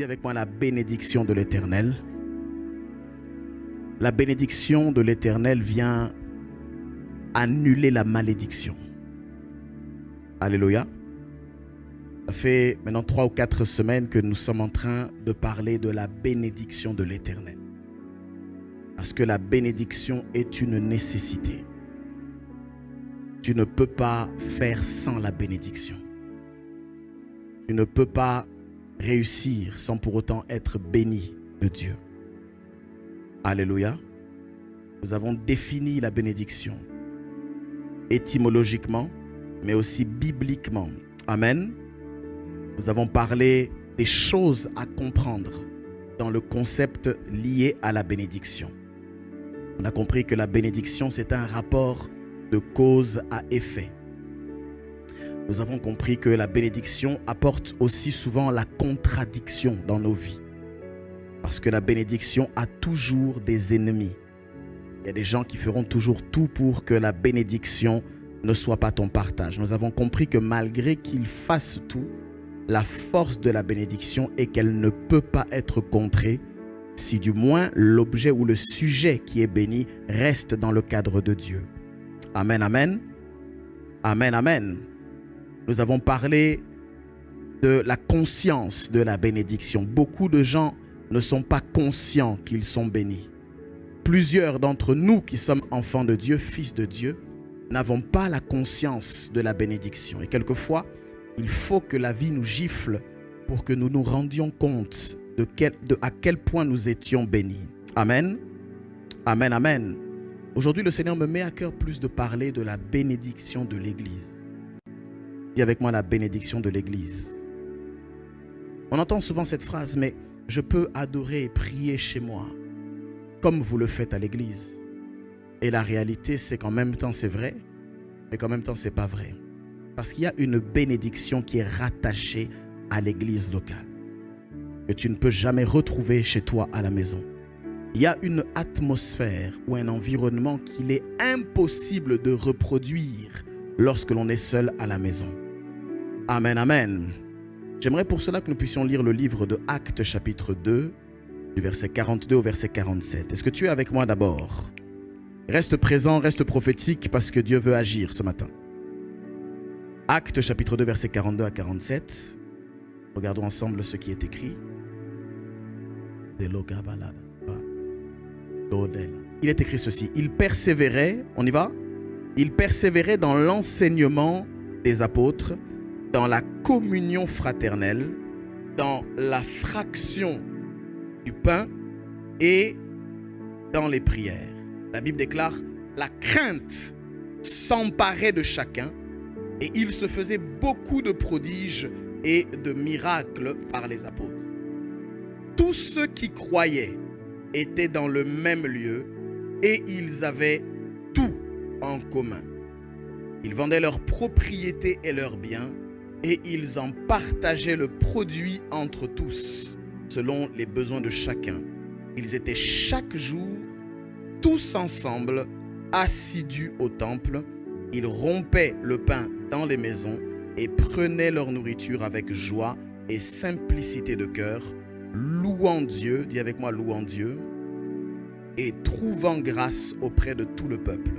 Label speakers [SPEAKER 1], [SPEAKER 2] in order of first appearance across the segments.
[SPEAKER 1] Dis avec moi la bénédiction de l'Éternel. La bénédiction de l'Éternel vient annuler la malédiction. Alléluia. Ça fait maintenant 3 ou 4 semaines que nous sommes en train de parler de la bénédiction de l'Éternel. Parce que la bénédiction est une nécessité. Tu ne peux pas faire sans la bénédiction. Tu ne peux pas réussir sans pour autant être béni de Dieu. Alléluia. Nous avons défini la bénédiction étymologiquement, mais aussi bibliquement. Amen. Nous avons parlé des choses à comprendre dans le concept lié à la bénédiction. On a compris que la bénédiction, c'est un rapport de cause à effet. Nous avons compris que la bénédiction apporte aussi souvent la contradiction dans nos vies. Parce que la bénédiction a toujours des ennemis. Il y a des gens qui feront toujours tout pour que la bénédiction ne soit pas ton partage. Nous avons compris que malgré qu'ils fassent tout, la force de la bénédiction est qu'elle ne peut pas être contrée si du moins l'objet ou le sujet qui est béni reste dans le cadre de Dieu. Amen, amen. Amen, amen. Nous avons parlé de la conscience de la bénédiction. Beaucoup de gens ne sont pas conscients qu'ils sont bénis. Plusieurs d'entre nous qui sommes enfants de Dieu, fils de Dieu, n'avons pas la conscience de la bénédiction. Et quelquefois, il faut que la vie nous gifle pour que nous nous rendions compte à quel point nous étions bénis. Amen. Amen, amen. Aujourd'hui, le Seigneur me met à cœur plus de parler de la bénédiction de l'Église. Dis avec moi la bénédiction de l'Église. On entend souvent cette phrase, mais je peux adorer et prier chez moi, comme vous le faites à l'Église. Et la réalité, c'est qu'en même temps, c'est vrai, mais qu'en même temps, c'est pas vrai. Parce qu'il y a une bénédiction qui est rattachée à l'Église locale, que tu ne peux jamais retrouver chez toi à la maison. Il y a une atmosphère ou un environnement qu'il est impossible de reproduire lorsque l'on est seul à la maison. Amen, amen. J'aimerais pour cela que nous puissions lire le livre de Actes chapitre 2, du verset 42 au verset 47. Est-ce que tu es avec moi d'abord? Reste présent, reste prophétique parce que Dieu veut agir ce matin. Actes chapitre 2, verset 42 à 47. Regardons ensemble ce qui est écrit. Il est écrit ceci. Il persévérait, on y va? Il persévérait dans l'enseignement des apôtres, dans la communion fraternelle, dans la fraction du pain et dans les prières. La Bible déclare, la crainte s'emparait de chacun et il se faisait beaucoup de prodiges et de miracles par les apôtres. Tous ceux qui croyaient étaient dans le même lieu et ils avaient tout en commun. Ils vendaient leurs propriétés et leurs biens et ils en partageaient le produit entre tous, selon les besoins de chacun. Ils étaient chaque jour, tous ensemble, assidus au temple. Ils rompaient le pain dans les maisons et prenaient leur nourriture avec joie et simplicité de cœur, louant Dieu, dis avec moi, louant Dieu, et trouvant grâce auprès de tout le peuple.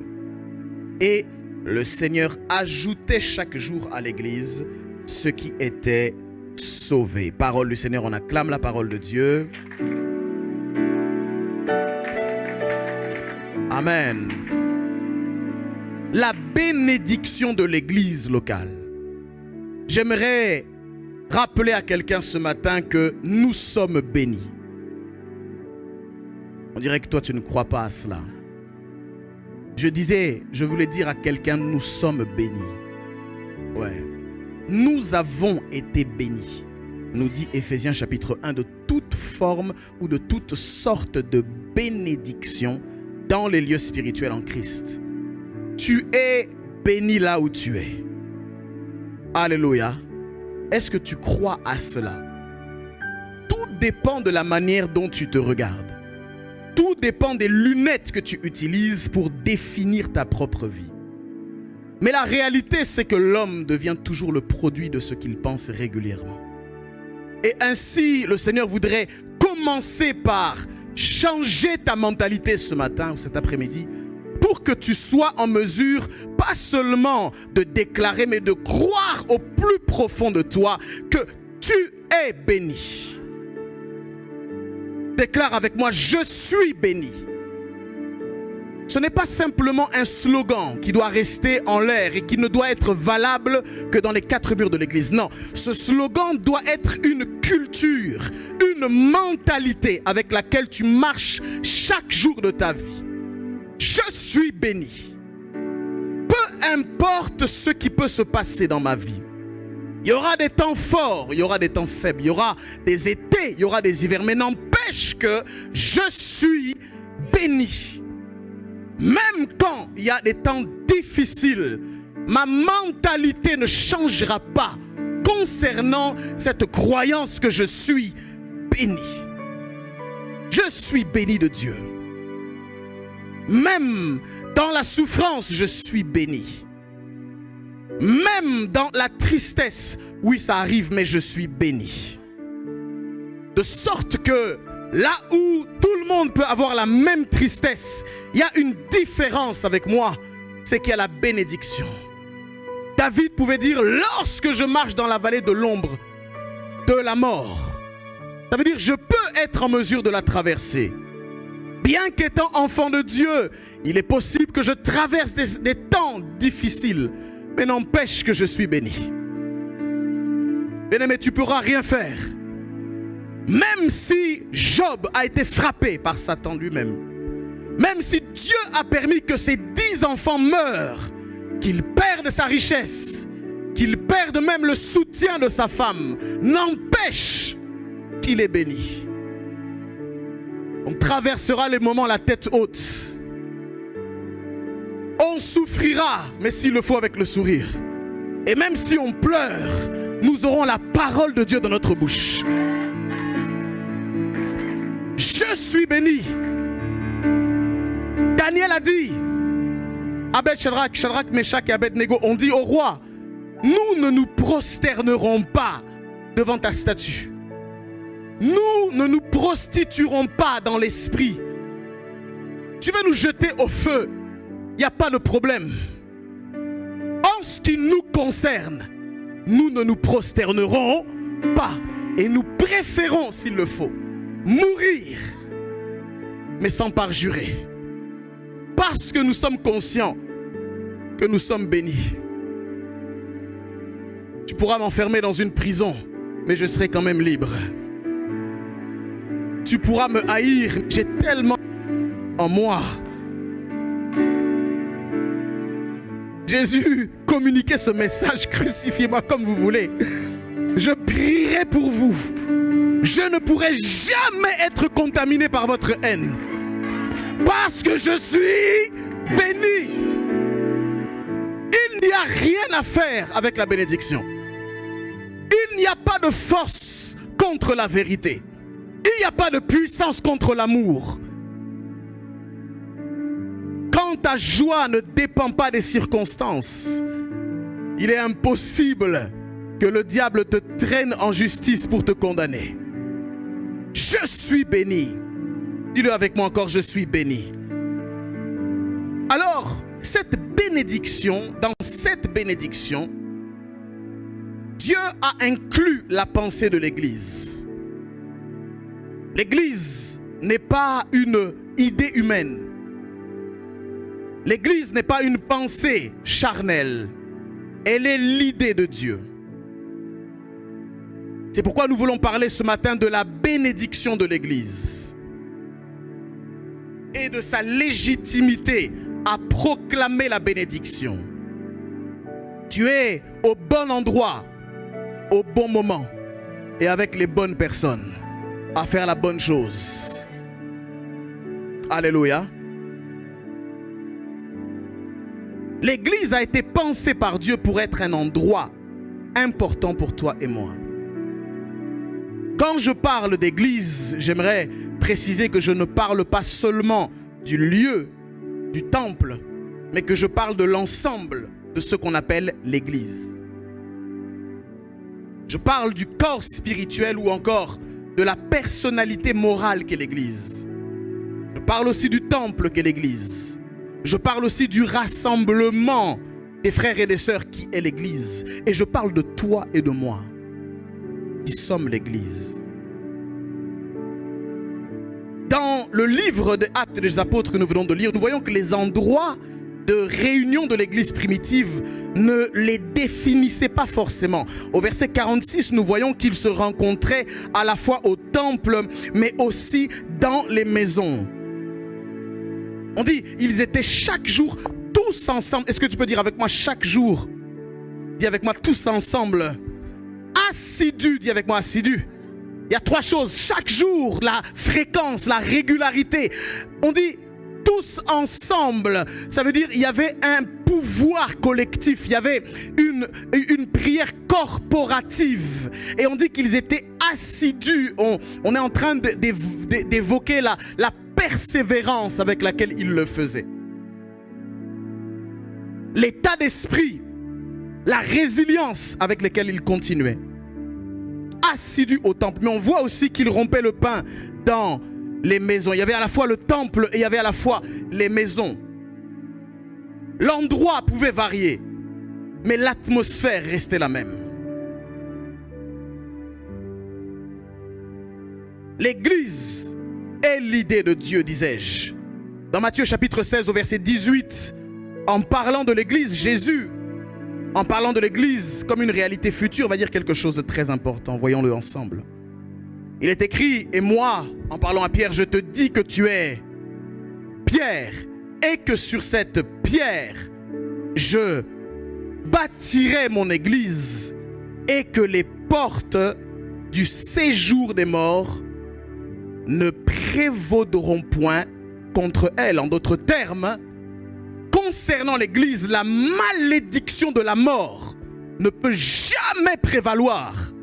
[SPEAKER 1] Et le Seigneur ajoutait chaque jour à l'Église ceux qui étaient sauvés. Parole du Seigneur, on acclame la parole de Dieu. Amen. La bénédiction de l'Église locale. J'aimerais rappeler à quelqu'un ce matin que nous sommes bénis. On dirait que toi, tu ne crois pas à cela. Je voulais dire à quelqu'un, nous sommes bénis. Ouais. Nous avons été bénis, nous dit Éphésiens chapitre 1, de toute forme ou de toute sorte de bénédiction dans les lieux spirituels en Christ. Tu es béni là où tu es. Alléluia. Est-ce que tu crois à cela? Tout dépend de la manière dont tu te regardes. Tout dépend des lunettes que tu utilises pour définir ta propre vie. Mais la réalité, c'est que l'homme devient toujours le produit de ce qu'il pense régulièrement. Et ainsi, le Seigneur voudrait commencer par changer ta mentalité ce matin ou cet après-midi pour que tu sois en mesure, pas seulement de déclarer, mais de croire au plus profond de toi que tu es béni. Déclare avec moi, je suis béni. Ce n'est pas simplement un slogan qui doit rester en l'air et qui ne doit être valable que dans les 4 murs de l'église. Non, ce slogan doit être une culture, une mentalité avec laquelle tu marches chaque jour de ta vie. Je suis béni. Peu importe ce qui peut se passer dans ma vie. Il y aura des temps forts, il y aura des temps faibles, il y aura des étés, il y aura des hivers. Mais n'empêche que je suis béni. Même quand il y a des temps difficiles, ma mentalité ne changera pas concernant cette croyance que je suis béni. Je suis béni de Dieu. Même dans la souffrance, je suis béni. Même dans la tristesse, oui, ça arrive, mais je suis béni. De sorte que là où tout le monde peut avoir la même tristesse, il y a une différence avec moi, c'est qu'il y a la bénédiction. David pouvait dire, lorsque je marche dans la vallée de l'ombre de la mort, ça veut dire je peux être en mesure de la traverser. Bien qu'étant enfant de Dieu, il est possible que je traverse des temps difficiles, mais n'empêche que je suis béni. Bien-aimé, tu ne pourras rien faire. Même si Job a été frappé par Satan lui-même, même si Dieu a permis que ses 10 enfants meurent, qu'il perde sa richesse, qu'il perde même le soutien de sa femme, n'empêche qu'il est béni. On traversera les moments la tête haute. On souffrira, mais s'il le faut avec le sourire. Et même si on pleure, nous aurons la parole de Dieu dans notre bouche. Je suis béni. Daniel a dit, Shadrach, Meshach et Abednego ont dit au roi, nous ne nous prosternerons pas devant ta statue. Nous ne nous prostituerons pas dans l'esprit. Tu veux nous jeter au feu, il n'y a pas de problème. En ce qui nous concerne, nous ne nous prosternerons pas. Et nous préférons, s'il le faut, mourir, mais sans parjurer. Parce que nous sommes conscients que nous sommes bénis. Tu pourras m'enfermer dans une prison, mais je serai quand même libre. Tu pourras me haïr, j'ai tellement en moi. Jésus communiquait ce message, crucifiez-moi comme vous voulez. Je prierai pour vous. Je ne pourrai jamais être contaminé par votre haine. Parce que je suis béni. Il n'y a rien à faire avec la bénédiction. Il n'y a pas de force contre la vérité. Il n'y a pas de puissance contre l'amour. Quand ta joie ne dépend pas des circonstances, il est impossible que le diable te traîne en justice pour te condamner. Je suis béni. Dis-le avec moi encore, je suis béni. Alors, cette bénédiction, dans cette bénédiction, Dieu a inclus la pensée de l'Église. L'Église n'est pas une idée humaine. L'Église n'est pas une pensée charnelle. Elle est l'idée de Dieu. C'est pourquoi nous voulons parler ce matin de la bénédiction de l'Église et de sa légitimité à proclamer la bénédiction. Tu es au bon endroit, au bon moment et avec les bonnes personnes à faire la bonne chose. Alléluia. L'Église a été pensée par Dieu pour être un endroit important pour toi et moi. Quand je parle d'église, j'aimerais préciser que je ne parle pas seulement du lieu, du temple, mais que je parle de l'ensemble de ce qu'on appelle l'église. Je parle du corps spirituel ou encore de la personnalité morale qu'est l'Église. Je parle aussi du temple qu'est l'Église. Je parle aussi du rassemblement des frères et des sœurs qui est l'Église. Et je parle de toi et de moi, qui sommes l'Église. Dans le livre des Actes des Apôtres que nous venons de lire, nous voyons que les endroits de réunion de l'Église primitive ne les définissaient pas forcément. Au verset 46, nous voyons qu'ils se rencontraient à la fois au temple, mais aussi dans les maisons. On dit, ils étaient chaque jour tous ensemble. Est-ce que tu peux dire avec moi chaque jour? Dis avec moi tous ensemble. Assidus, dis avec moi assidus. Il y a trois choses. Chaque jour, la fréquence, la régularité. On dit tous ensemble. Ça veut dire qu'il y avait un pouvoir collectif. Il y avait une prière corporative. Et on dit qu'ils étaient assidus. On est en train d'évoquer la persévérance avec laquelle ils le faisaient. L'état d'esprit, la résilience avec laquelle ils continuaient. Assidus au temple. Mais on voit aussi qu'ils rompaient le pain dans les maisons. Il y avait à la fois le temple et il y avait à la fois les maisons. L'endroit pouvait varier, mais l'atmosphère restait la même. L'Église est l'idée de Dieu, disais-je. Dans Matthieu chapitre 16 au verset 18, en parlant de l'Église, Jésus, en parlant de l'Église comme une réalité future, va dire quelque chose de très important. Voyons-le ensemble. Il est écrit, et moi, en parlant à Pierre, je te dis que tu es Pierre, et que sur cette pierre, je bâtirai mon Église, et que les portes du séjour des morts ne prévaudront point contre elle. En d'autres termes, concernant l'Église, la malédiction de la mort ne peut jamais prévaloir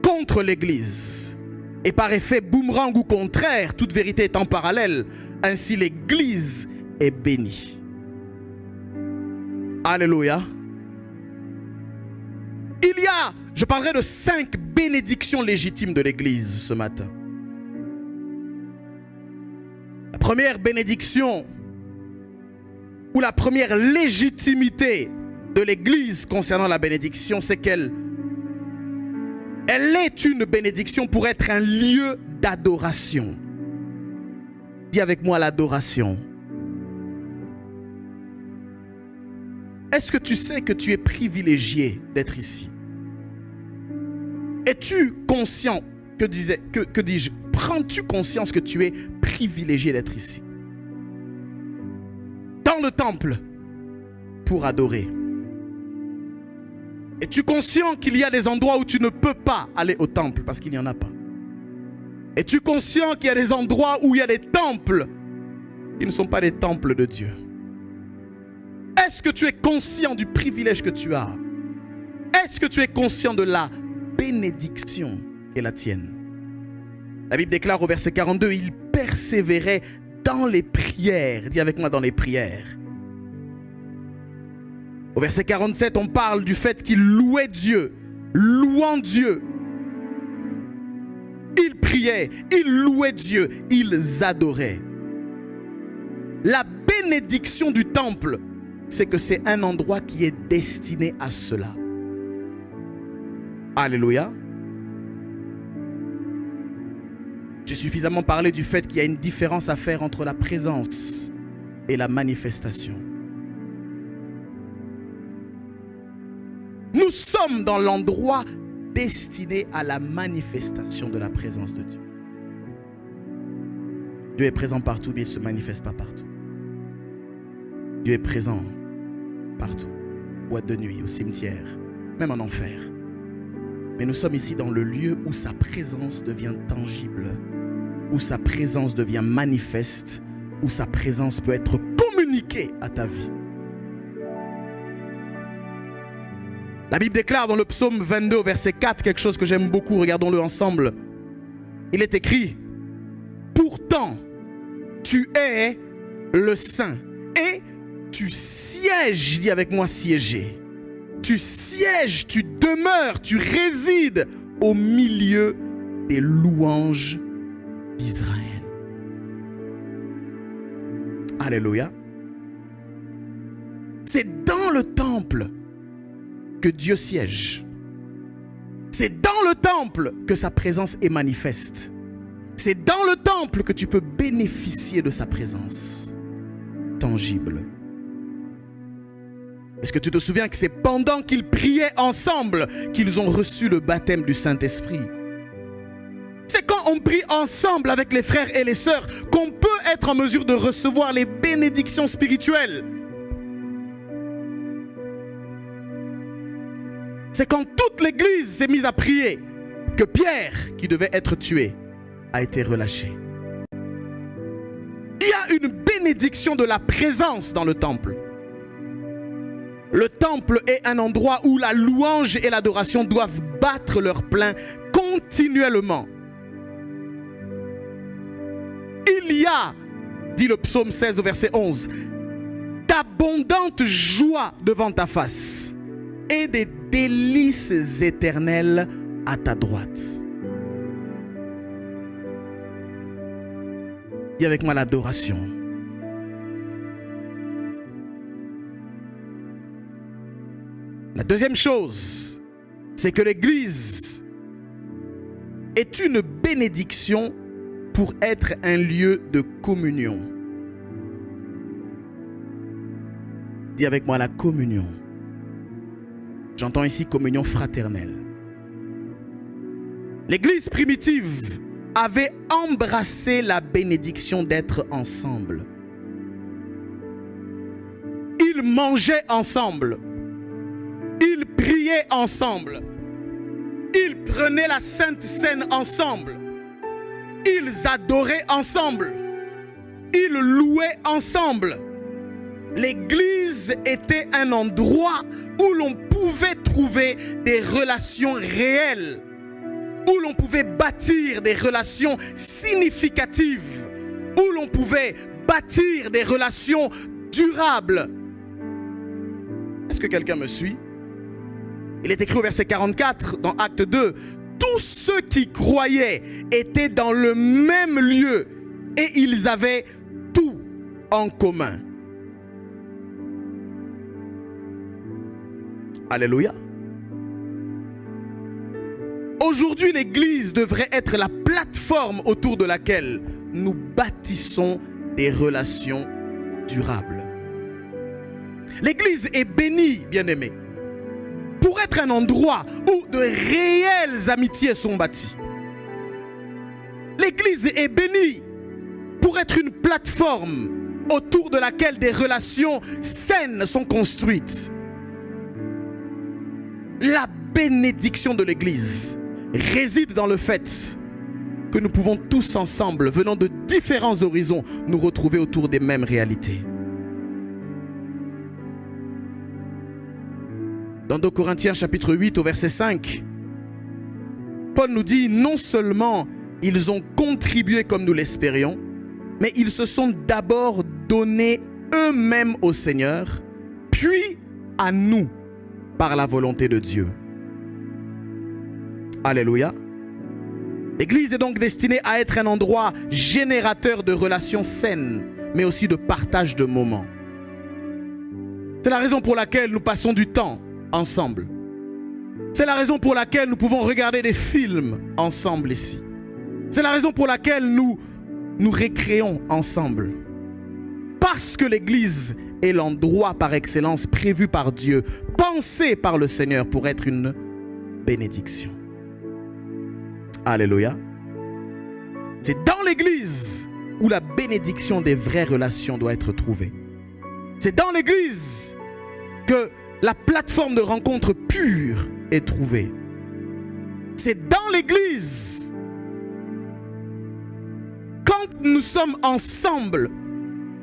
[SPEAKER 1] contre l'Église. Et par effet boomerang ou contraire, toute vérité étant parallèle, ainsi l'Église est bénie. Alléluia. Il y a, je parlerai de 5 bénédictions légitimes de l'Église ce matin. La première bénédiction ou la première légitimité de l'Église concernant la bénédiction, c'est qu'elle est une bénédiction pour être un lieu d'adoration. Dis avec moi l'adoration. Est-ce que tu sais que tu es privilégié d'être ici? Es-tu conscient, que dis-je, prends-tu conscience que tu es privilégié d'être ici? Dans le temple, pour adorer. Es-tu conscient qu'il y a des endroits où tu ne peux pas aller au temple parce qu'il n'y en a pas? Es-tu conscient qu'il y a des endroits où il y a des temples qui ne sont pas des temples de Dieu? Est-ce que tu es conscient du privilège que tu as? Est-ce que tu es conscient de la bénédiction qui est la tienne? La Bible déclare au verset 42, il persévérait dans les prières. Dis avec moi, dans les prières. Au verset 47, on parle du fait qu'il louait Dieu, louant Dieu. Ils priaient, ils louaient Dieu, ils adoraient. La bénédiction du temple, c'est que c'est un endroit qui est destiné à cela. Alléluia. J'ai suffisamment parlé du fait qu'il y a une différence à faire entre la présence et la manifestation. Nous sommes dans l'endroit destiné à la manifestation de la présence de Dieu. Dieu est présent partout, mais il ne se manifeste pas partout. Dieu est présent partout, boîte de nuit, au cimetière, même en enfer. Mais nous sommes ici dans le lieu où sa présence devient tangible, où sa présence devient manifeste, où sa présence peut être communiquée à ta vie. La Bible déclare dans le psaume 22 au verset 4 quelque chose que j'aime beaucoup, regardons-le ensemble. Il est écrit, pourtant tu es le Saint et tu sièges, dis avec moi siéger, Tu sièges, tu demeures, tu résides au milieu des louanges d'Israël. Alléluia. C'est dans le temple que Dieu siège. C'est dans le temple que sa présence est manifeste. C'est dans le temple que tu peux bénéficier de sa présence tangible. Est-ce que tu te souviens que c'est pendant qu'ils priaient ensemble qu'ils ont reçu le baptême du Saint-Esprit? C'est quand on prie ensemble avec les frères et les sœurs qu'on peut être en mesure de recevoir les bénédictions spirituelles. C'est quand toute l'église s'est mise à prier que Pierre, qui devait être tué, a été relâché. Il y a une bénédiction de la présence dans le temple. Le temple est un endroit où la louange et l'adoration doivent battre leur plein continuellement. Il y a, dit le psaume 16 au verset 11, d'abondantes joies devant ta face et des délices éternelles à ta droite. Dis avec moi l'adoration. La deuxième chose, c'est que l'Église est une bénédiction pour être un lieu de communion. Dis avec moi la communion. J'entends ici communion fraternelle. L'Église primitive avait embrassé la bénédiction d'être ensemble. Ils mangeaient ensemble. Ils priaient ensemble. Ils prenaient la Sainte Seine ensemble. Ils adoraient ensemble. Ils louaient ensemble. L'Église était un endroit où l'on pouvait trouver des relations réelles, où l'on pouvait bâtir des relations significatives, où l'on pouvait bâtir des relations durables. Est-ce que quelqu'un me suit? Il est écrit au verset 44 dans Acte 2, tous ceux qui croyaient étaient dans le même lieu et ils avaient tout en commun. Alléluia. Aujourd'hui, l'Église devrait être la plateforme autour de laquelle nous bâtissons des relations durables. L'Église est bénie, bien-aimés, pour être un endroit où de réelles amitiés sont bâties. L'Église est bénie pour être une plateforme autour de laquelle des relations saines sont construites. La bénédiction de l'Église réside dans le fait que nous pouvons tous ensemble, venant de différents horizons, nous retrouver autour des mêmes réalités. Dans 2 Corinthiens chapitre 8 au verset 5, Paul nous dit non seulement ils ont contribué comme nous l'espérions, mais ils se sont d'abord donnés eux-mêmes au Seigneur, puis à nous par la volonté de Dieu. Alléluia. L'Église est donc destinée à être un endroit générateur de relations saines, mais aussi de partage de moments. C'est la raison pour laquelle nous passons du temps ensemble. C'est la raison pour laquelle nous pouvons regarder des films ensemble ici. C'est la raison pour laquelle nous récréons ensemble. Parce que l'Église est l'endroit par excellence prévu par Dieu, pensé par le Seigneur pour être une bénédiction. Alléluia. C'est dans l'Église où la bénédiction des vraies relations doit être trouvée. C'est dans l'Église que la plateforme de rencontre pure est trouvée. C'est dans l'Église, quand nous sommes ensemble,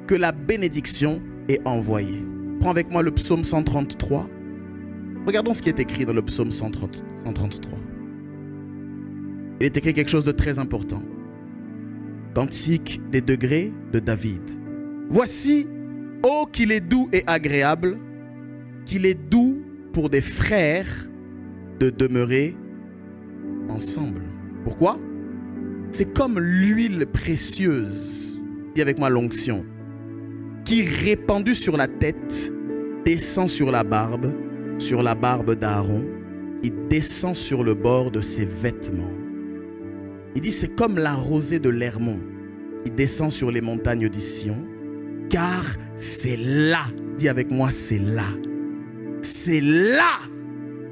[SPEAKER 1] que la bénédiction est envoyée. Prends avec moi le psaume 133. Regardons ce qui est écrit dans le psaume 133. Il est écrit quelque chose de très important. Cantique des degrés de David. Voici, oh qu'il est doux et agréable, qu'il est doux pour des frères de demeurer ensemble. Pourquoi? C'est comme l'huile précieuse, dis avec moi l'onction, qui répandue sur la tête, descend sur la barbe d'Aaron, qui descend sur le bord de ses vêtements. Il dit c'est comme la rosée de l'Hermon qui descend sur les montagnes de Sion, car c'est là, dis avec moi c'est là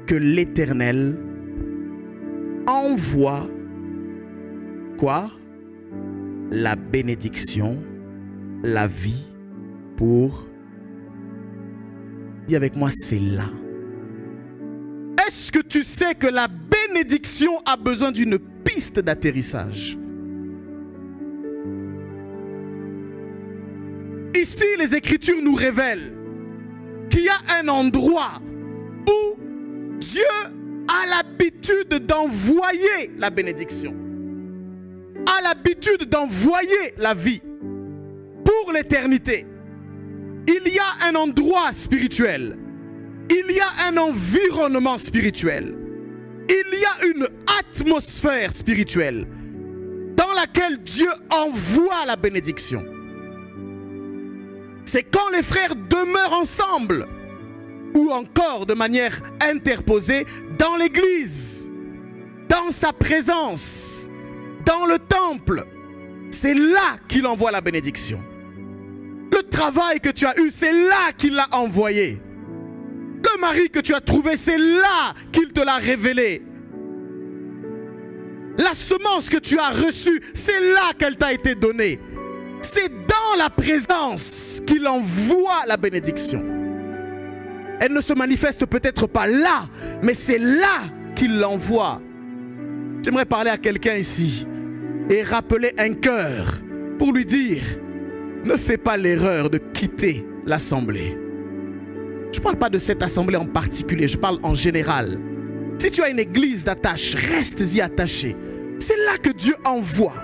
[SPEAKER 1] que l'Éternel envoie quoi? La bénédiction, la vie pour... Dis avec moi, c'est là. Est-ce que tu sais que la bénédiction a besoin d'une piste d'atterrissage? Ici, les Écritures nous révèlent qu'il y a un endroit où Dieu a l'habitude d'envoyer la bénédiction, a l'habitude d'envoyer la vie pour l'éternité. Il y a un endroit spirituel, il y a un environnement spirituel, il y a une atmosphère spirituelle dans laquelle Dieu envoie la bénédiction. C'est quand les frères demeurent ensemble ou encore de manière interposée dans l'église, dans sa présence, dans le temple. C'est là qu'il envoie la bénédiction. Le travail que tu as eu, c'est là qu'il l'a envoyé. Le mari que tu as trouvé, c'est là qu'il te l'a révélé. La semence que tu as reçue, c'est là qu'elle t'a été donnée. C'est dans la présence qu'il envoie la bénédiction. Elle ne se manifeste peut-être pas là, mais c'est là qu'il l'envoie. J'aimerais parler à quelqu'un ici et rappeler un cœur pour lui dire: ne fais pas l'erreur de quitter l'assemblée. Je ne parle pas de cette assemblée en particulier, je parle en général. Si tu as une église d'attache, reste-y attaché. C'est là que Dieu envoie.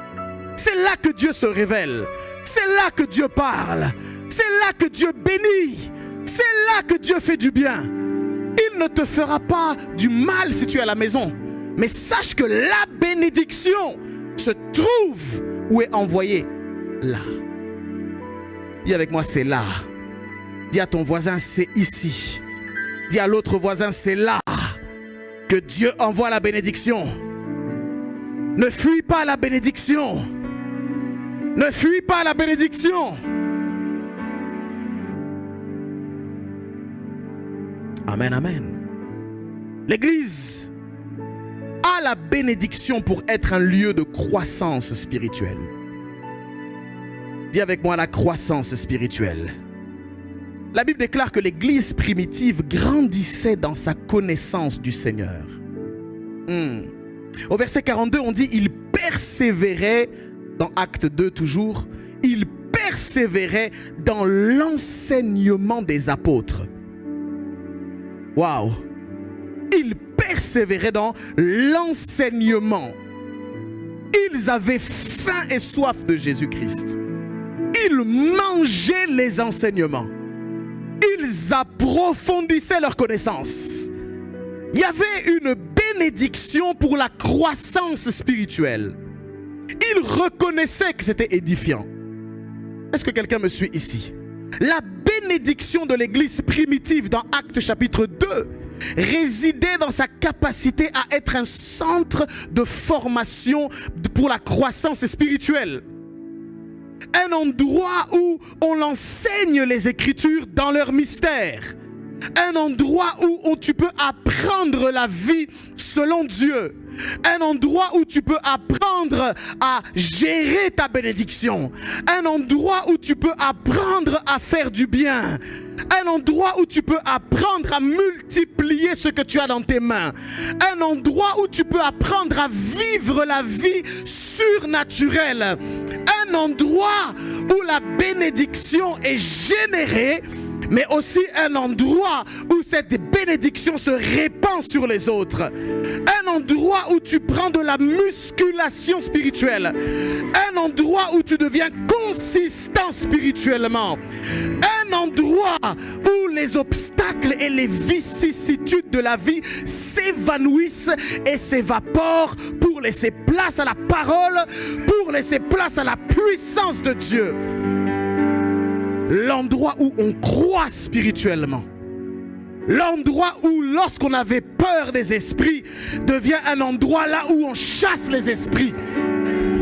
[SPEAKER 1] C'est là que Dieu se révèle. C'est là que Dieu parle. C'est là que Dieu bénit. C'est là que Dieu fait du bien. Il ne te fera pas du mal si tu es à la maison. Mais sache que la bénédiction se trouve où est envoyée là. Dis avec moi, c'est là. Dis à ton voisin, c'est ici. Dis à l'autre voisin, c'est là que Dieu envoie la bénédiction. Ne fuis pas la bénédiction. Ne fuis pas la bénédiction. Amen, amen. L'église a la bénédiction pour être un lieu de croissance spirituelle. Dis avec moi la croissance spirituelle. La Bible déclare que l'église primitive grandissait dans sa connaissance du Seigneur. Au verset 42, on dit: il persévérait, dans Acte 2 toujours, il persévérait dans l'enseignement des apôtres. Waouh! Ils persévéraient dans l'enseignement. Ils avaient faim et soif de Jésus-Christ. Ils mangeaient les enseignements. Ils approfondissaient leur connaissance. Il y avait une bénédiction pour la croissance spirituelle. Ils reconnaissaient que c'était édifiant. Est-ce que quelqu'un me suit ici? La bénédiction de l'église primitive dans Actes chapitre 2 résidait dans sa capacité à être un centre de formation pour la croissance spirituelle. Un endroit où on enseigne les Écritures dans leur mystère. Un endroit où tu peux apprendre la vie selon Dieu. Un endroit où tu peux apprendre à gérer ta bénédiction. Un endroit où tu peux apprendre à faire du bien. Un endroit où tu peux apprendre à multiplier ce que tu as dans tes mains. Un endroit où tu peux apprendre à vivre la vie surnaturelle. Un endroit où la bénédiction est générée, mais aussi un endroit où cette bénédiction se répand sur les autres. Un endroit où tu prends de la musculation spirituelle. Un endroit où tu deviens consistant spirituellement. Un endroit où les obstacles et les vicissitudes de la vie s'évanouissent et s'évaporent pour laisser place à la parole, pour laisser place à la puissance de Dieu. L'endroit où on croit spirituellement, l'endroit où lorsqu'on avait peur des esprits devient un endroit là où on chasse les esprits.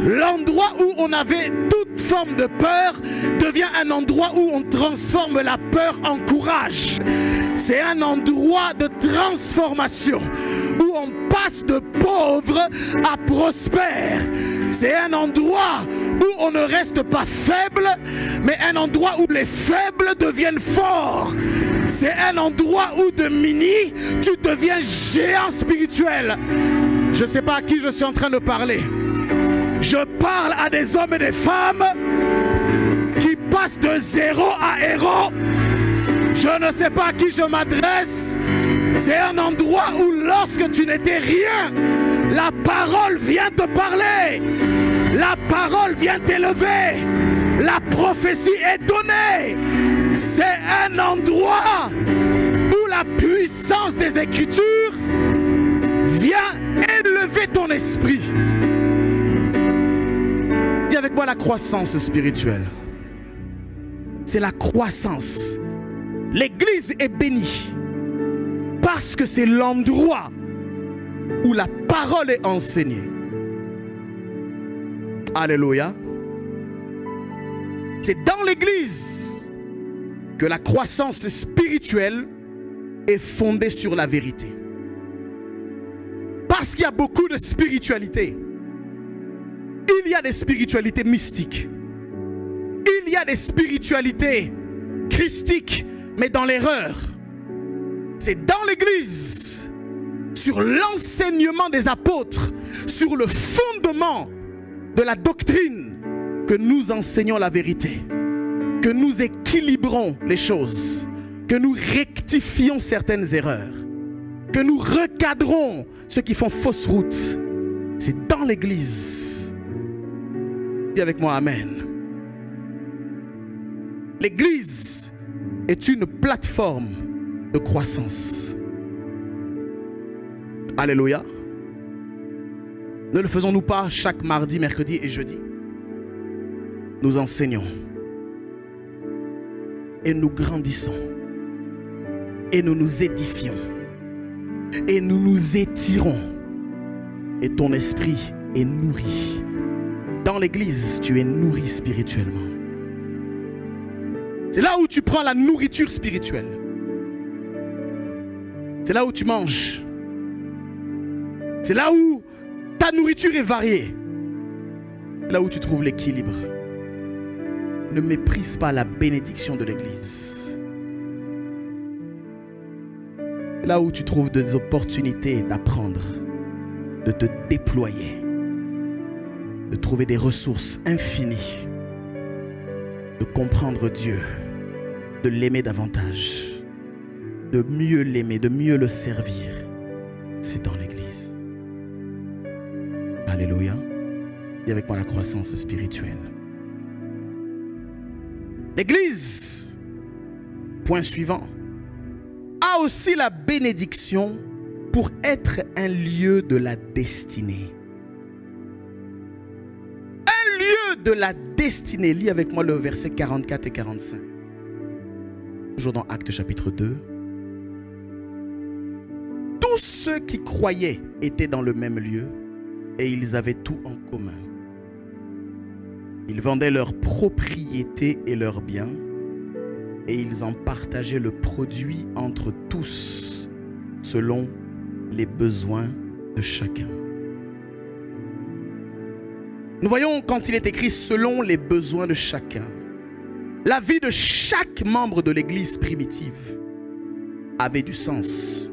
[SPEAKER 1] L'endroit où on avait toute forme de peur devient un endroit où on transforme la peur en courage. C'est un endroit de transformation où on passe de pauvre à prospère. C'est un endroit où on ne reste pas faible, mais un endroit où les faibles deviennent forts. C'est un endroit où de mini, tu deviens géant spirituel. Je ne sais pas à qui je suis en train de parler. Je parle à des hommes et des femmes qui passent de zéro à héros. Je ne sais pas à qui je m'adresse. C'est un endroit où lorsque tu n'étais rien, la parole vient te parler. La parole vient t'élever. La prophétie est donnée. C'est un endroit où la puissance des Écritures vient élever ton esprit. Dis avec moi la croissance spirituelle. C'est la croissance. L'Église est bénie parce que c'est l'endroit où la parole est enseignée. Alléluia. C'est dans l'Église que la croissance spirituelle est fondée sur la vérité. Parce qu'il y a beaucoup de spiritualité. Il y a des spiritualités mystiques. Il y a des spiritualités christiques, mais dans l'erreur. C'est dans l'Église, sur l'enseignement des apôtres, sur le fondement de la doctrine, que nous enseignons la vérité, que nous équilibrons les choses, que nous rectifions certaines erreurs, que nous recadrons ceux qui font fausse route. C'est dans l'Église. Dis avec moi Amen. L'Église est une plateforme de croissance. Alléluia. Ne le faisons-nous pas chaque mardi, mercredi et jeudi? Nous enseignons et nous grandissons et nous nous édifions et nous nous étirons et ton esprit est nourri. Dans l'église, tu es nourri spirituellement. C'est là où tu prends la nourriture spirituelle. C'est là où tu manges. C'est là où ta nourriture est variée. C'est là où tu trouves l'équilibre. Ne méprise pas la bénédiction de l'église. C'est là où tu trouves des opportunités d'apprendre, de te déployer, de trouver des ressources infinies, de comprendre Dieu, de l'aimer davantage, de mieux l'aimer, de mieux le servir. C'est dans l'église. Alléluia. Dis avec moi la croissance spirituelle. L'église, point suivant, a aussi la bénédiction pour être un lieu de la destinée. Un lieu de la destinée. Lis avec moi le verset 44 et 45. Toujours dans Actes chapitre 2. Tous ceux qui croyaient étaient dans le même lieu et ils avaient tout en commun. Ils vendaient leurs propriétés et leurs biens et ils en partageaient le produit entre tous selon les besoins de chacun. Nous voyons quand il est écrit selon les besoins de chacun, la vie de chaque membre de l'église primitive avait du sens.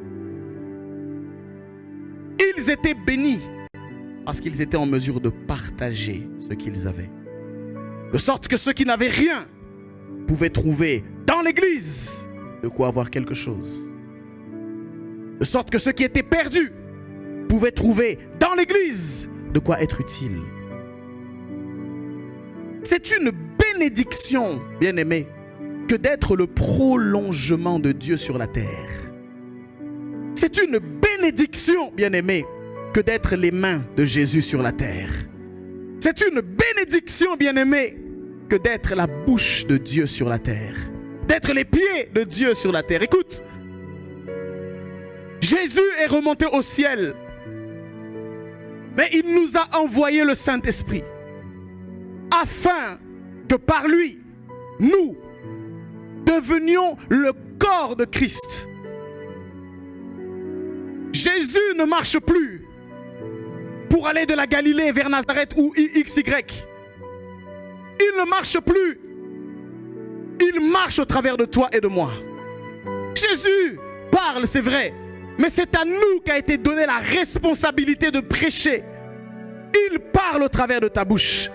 [SPEAKER 1] Ils étaient bénis parce qu'ils étaient en mesure de partager ce qu'ils avaient. De sorte que ceux qui n'avaient rien pouvaient trouver dans l'église de quoi avoir quelque chose. De sorte que ceux qui étaient perdus pouvaient trouver dans l'église de quoi être utile. C'est une bénédiction, bien-aimés, que d'être le prolongement de Dieu sur la terre. C'est une bénédiction, bien-aimé, que d'être les mains de Jésus sur la terre. C'est une bénédiction, bien-aimé, que d'être la bouche de Dieu sur la terre. D'être les pieds de Dieu sur la terre. Écoute, Jésus est remonté au ciel, mais il nous a envoyé le Saint-Esprit afin que par lui, nous devenions le corps de Christ. Jésus ne marche plus pour aller de la Galilée vers Nazareth ou XY. Il ne marche plus. Il marche au travers de toi et de moi. Jésus parle, c'est vrai, mais c'est à nous qu'a été donnée la responsabilité de prêcher. Il parle au travers de ta bouche.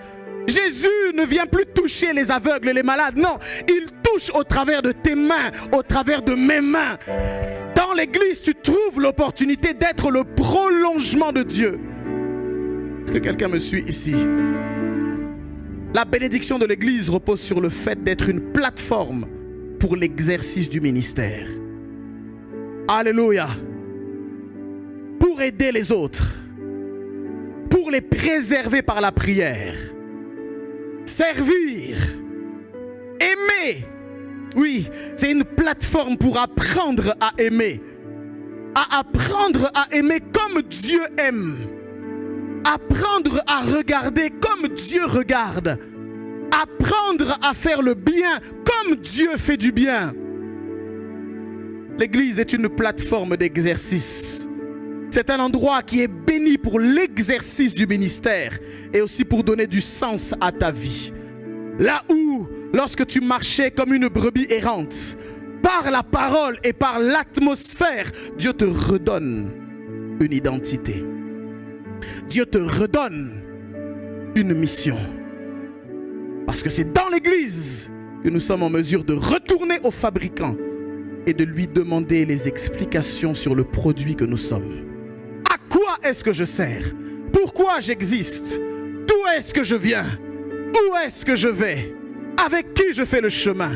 [SPEAKER 1] Jésus ne vient plus toucher les aveugles et les malades. Non, il touche au travers de tes mains, au travers de mes mains. Dans l'église, tu trouves l'opportunité d'être le prolongement de Dieu. Est-ce que quelqu'un me suit ici? La bénédiction de l'église repose sur le fait d'être une plateforme pour l'exercice du ministère. Alléluia. Pour aider les autres, pour les préserver par la prière, servir, aimer. Oui, c'est une plateforme pour apprendre à aimer. À apprendre à aimer comme Dieu aime. Apprendre à regarder comme Dieu regarde. Apprendre à faire le bien comme Dieu fait du bien. L'église est une plateforme d'exercice. C'est un endroit qui est béni pour l'exercice du ministère et aussi pour donner du sens à ta vie. Là où, lorsque tu marchais comme une brebis errante, par la parole et par l'atmosphère, Dieu te redonne une identité. Dieu te redonne une mission. Parce que c'est dans l'église que nous sommes en mesure de retourner au fabricant et de lui demander les explications sur le produit que nous sommes. À quoi est-ce que je sers? Pourquoi j'existe? D'où est-ce que je viens? Où est-ce que je vais? Avec qui je fais le chemin?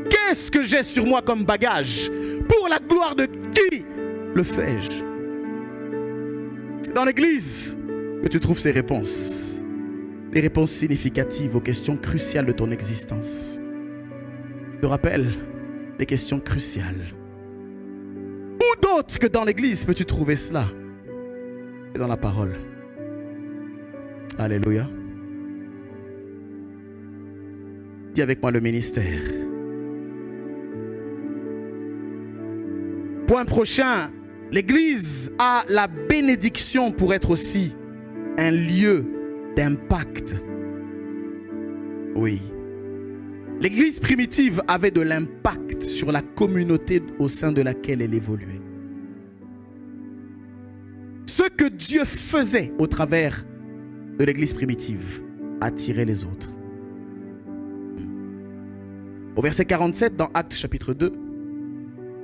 [SPEAKER 1] Qu'est-ce que j'ai sur moi comme bagage? Pour la gloire de qui le fais-je? C'est dans l'église que tu trouves ces réponses. Des réponses significatives aux questions cruciales de ton existence. Je te rappelle des questions cruciales. Où d'autre que dans l'église peux-tu trouver cela? Et dans la parole. Alléluia. Dis avec moi le ministère. Point prochain, l'église a la bénédiction pour être aussi un lieu d'impact. Oui. L'église primitive avait de l'impact sur la communauté au sein de laquelle elle évoluait. Ce que Dieu faisait au travers de l'église primitive attirait les autres. Au verset 47 dans Actes chapitre 2,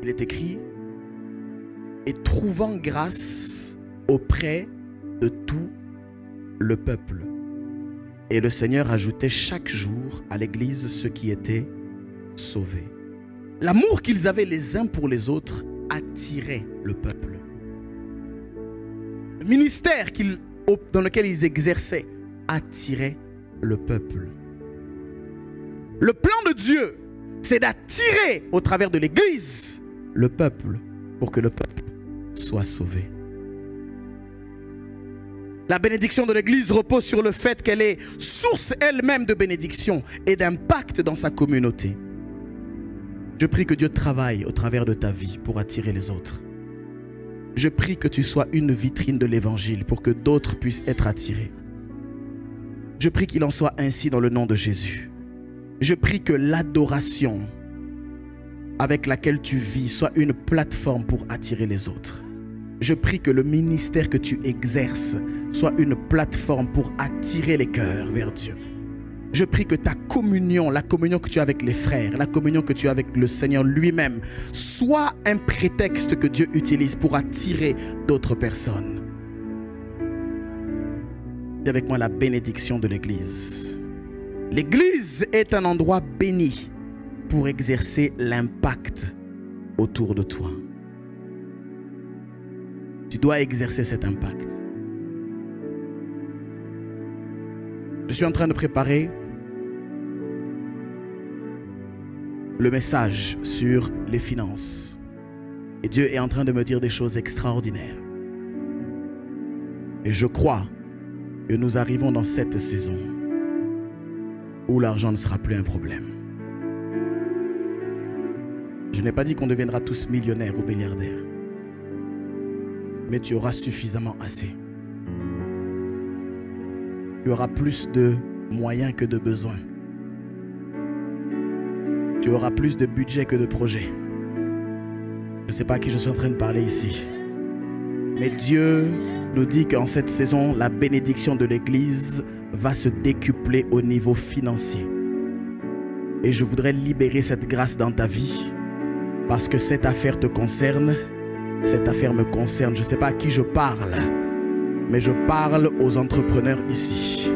[SPEAKER 1] il est écrit: et trouvant grâce auprès de tout le peuple. Et le Seigneur ajoutait chaque jour à l'église ceux qui étaient sauvés. L'amour qu'ils avaient les uns pour les autres attirait le peuple. Le ministère dans lequel ils exerçaient attirait le peuple. Le plan de Dieu, c'est d'attirer au travers de l'église le peuple pour que le peuple soit sauvé. La bénédiction de l'église repose sur le fait qu'elle est source elle-même de bénédiction et d'impact dans sa communauté. Je prie que Dieu travaille au travers de ta vie pour attirer les autres. Je prie que tu sois une vitrine de l'évangile pour que d'autres puissent être attirés. Je prie qu'il en soit ainsi dans le nom de Jésus. Je prie que l'adoration avec laquelle tu vis soit une plateforme pour attirer les autres. Je prie que le ministère que tu exerces soit une plateforme pour attirer les cœurs vers Dieu. Je prie que ta communion, la communion que tu as avec les frères, la communion que tu as avec le Seigneur lui-même, soit un prétexte que Dieu utilise pour attirer d'autres personnes. Dis avec moi la bénédiction de l'église. L'église est un endroit béni pour exercer l'impact autour de toi. Tu dois exercer cet impact. Je suis en train de préparer le message sur les finances. Et Dieu est en train de me dire des choses extraordinaires. Et je crois que nous arrivons dans cette saison où l'argent ne sera plus un problème. Je n'ai pas dit qu'on deviendra tous millionnaires ou milliardaires. Mais tu auras suffisamment assez. Tu auras plus de moyens que de besoins. Tu auras plus de budget que de projets. Je ne sais pas à qui je suis en train de parler ici. Mais Dieu nous dit qu'en cette saison, la bénédiction de l'Église va se décupler au niveau financier. Et je voudrais libérer cette grâce dans ta vie parce que cette affaire te concerne, cette affaire me concerne. Je ne sais pas à qui je parle, mais je parle aux entrepreneurs ici.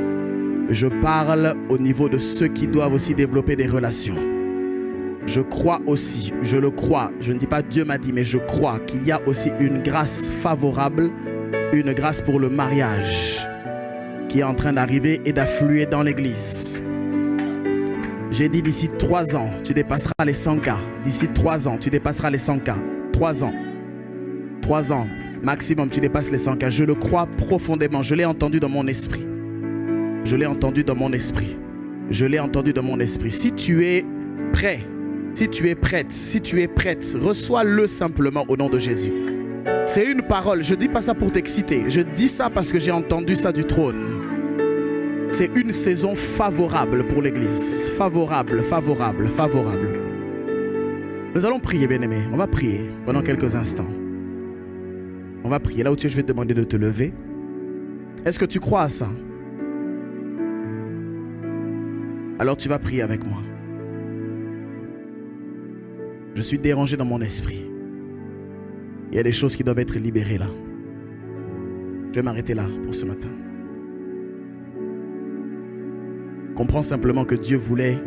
[SPEAKER 1] Je parle au niveau de ceux qui doivent aussi développer des relations. Je crois aussi, je le crois, je ne dis pas Dieu m'a dit, mais je crois qu'il y a aussi une grâce favorable, une grâce pour le mariage qui est en train d'arriver et d'affluer dans l'église. J'ai dit d'ici 3 ans, tu dépasseras les 100K. D'ici 3 ans, tu dépasseras les 100K. 3 ans. 3 ans, maximum, tu dépasses les 100K. Je le crois profondément. Je l'ai entendu dans mon esprit. Je l'ai entendu dans mon esprit. Je l'ai entendu dans mon esprit. Si tu es prêt, si tu es prête, si tu es prête, reçois-le simplement au nom de Jésus. C'est une parole. Je ne dis pas ça pour t'exciter. Je dis ça parce que j'ai entendu ça du trône. C'est une saison favorable pour l'Église. Favorable, favorable, favorable. Nous allons prier, bien-aimés. On va prier pendant quelques instants. On va prier. Là où tu es, je vais te demander de te lever. Est-ce que tu crois à ça? Alors tu vas prier avec moi. Je suis dérangé dans mon esprit. Il y a des choses qui doivent être libérées là. Je vais m'arrêter là pour ce matin. Comprends simplement que Dieu voulait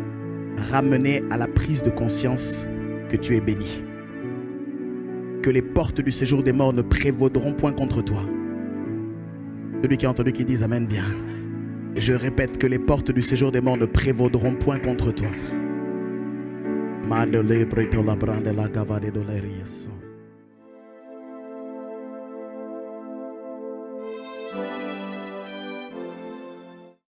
[SPEAKER 1] ramener à la prise de conscience que tu es béni. Que les portes du séjour des morts ne prévaudront point contre toi. Celui qui a entendu qui dise Amen bien. Je répète que les portes du séjour des morts ne prévaudront point contre toi.